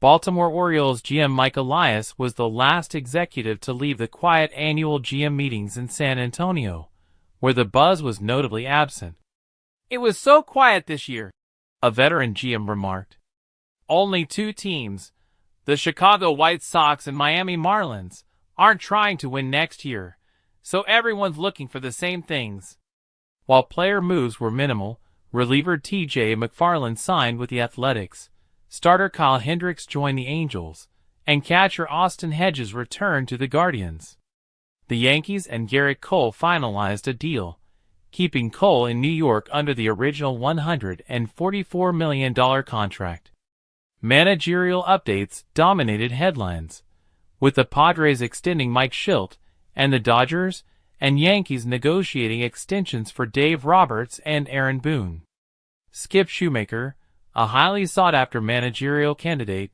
Baltimore Orioles GM Elias was the last executive to leave the quiet annual GM meetings in San Antonio, where the buzz was notably absent. "It was so quiet this year," a veteran GM remarked. "Only two teams, the Chicago White Sox and Miami Marlins, aren't trying to win next year, so everyone's looking for the same things." While player moves were minimal, reliever T.J. McFarland signed with the Athletics, starter Kyle Hendricks joined the Angels, and catcher Austin Hedges returned to the Guardians. The Yankees and Gerrit Cole finalized a deal, keeping Cole in New York under the original $144 million contract. Managerial updates dominated headlines, with the Padres extending Mike Shildt, and the Dodgers and Yankees negotiating extensions for Dave Roberts and Aaron Boone. Skip Shoemaker, a highly sought-after managerial candidate,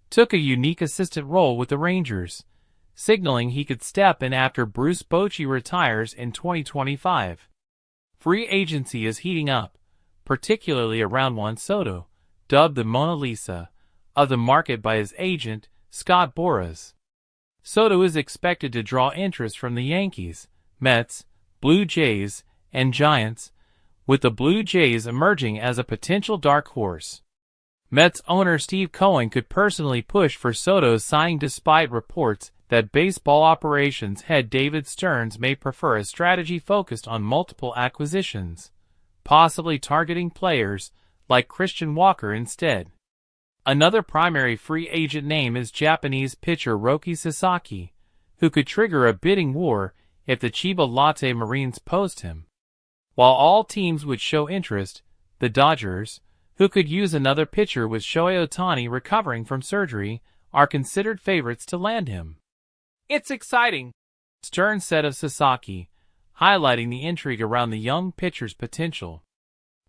took a unique assistant role with the Rangers, signaling he could step in after Bruce Bochy retires in 2025. Free agency is heating up, particularly around Juan Soto, dubbed the Mona Lisa of the market by his agent, Scott Boras. Soto is expected to draw interest from the Yankees, Mets, Blue Jays, and Giants, with the Blue Jays emerging as a potential dark horse. Mets owner Steve Cohen could personally push for Soto's signing despite reports that baseball operations head David Stearns may prefer a strategy focused on multiple acquisitions, possibly targeting players like Christian Walker instead. Another primary free agent name is Japanese pitcher Roki Sasaki, who could trigger a bidding war if the Chiba Lotte Marines post him. While all teams would show interest, the Dodgers, who could use another pitcher with Shohei Ohtani recovering from surgery, are considered favorites to land him. "It's exciting," Stearns said of Sasaki, highlighting the intrigue around the young pitcher's potential.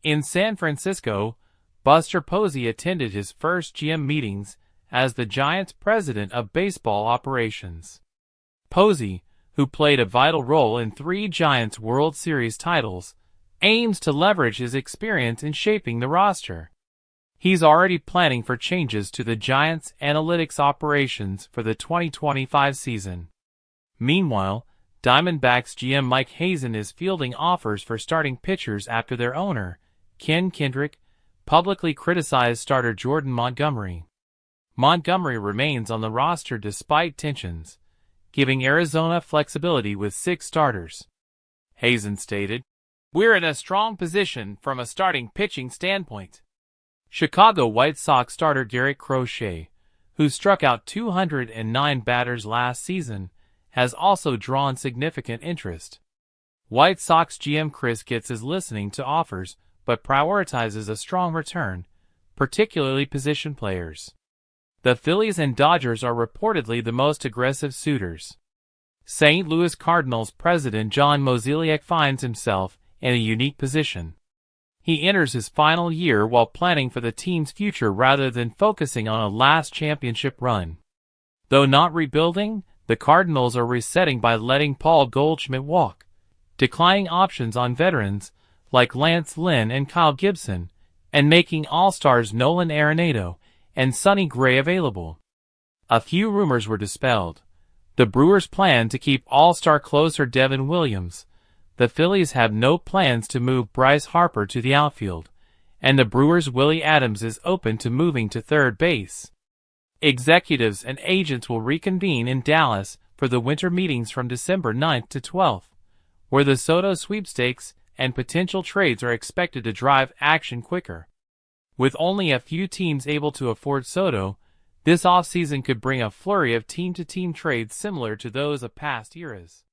In San Francisco, Buster Posey attended his first GM meetings as the Giants' president of baseball operations. Posey, who played a vital role in 3 Giants World Series titles, aims to leverage his experience in shaping the roster. He's already planning for changes to the Giants' analytics operations for the 2025 season. Meanwhile, Diamondbacks GM Mike Hazen is fielding offers for starting pitchers after their owner, Ken Kendrick, publicly criticized starter Jordan Montgomery. Montgomery remains on the roster despite tensions, giving Arizona flexibility with 6 starters. Hazen stated, "We're in a strong position from a starting pitching standpoint." Chicago White Sox starter Gerrit Cole, who struck out 209 batters last season, has also drawn significant interest. White Sox GM Chris Getz is listening to offers, but prioritizes a strong return, particularly position players. The Phillies and Dodgers are reportedly the most aggressive suitors. St. Louis Cardinals president John Mozeliak finds himself in a unique position. He enters his final year while planning for the team's future rather than focusing on a last championship run. Though not rebuilding, the Cardinals are resetting by letting Paul Goldschmidt walk, declining options on veterans like Lance Lynn and Kyle Gibson, and making All-Stars Nolan Arenado and Sonny Gray available. A few rumors were dispelled. The Brewers plan to keep All-Star closer Devin Williams. The Phillies have no plans to move Bryce Harper to the outfield, and the Brewers' Willie Adams is open to moving to third base. Executives and agents will reconvene in Dallas for the winter meetings from December 9th to 12th, where the Soto Sweepstakes and potential trades are expected to drive action quicker. With only a few teams able to afford Soto, this offseason could bring a flurry of team-to-team trades similar to those of past eras.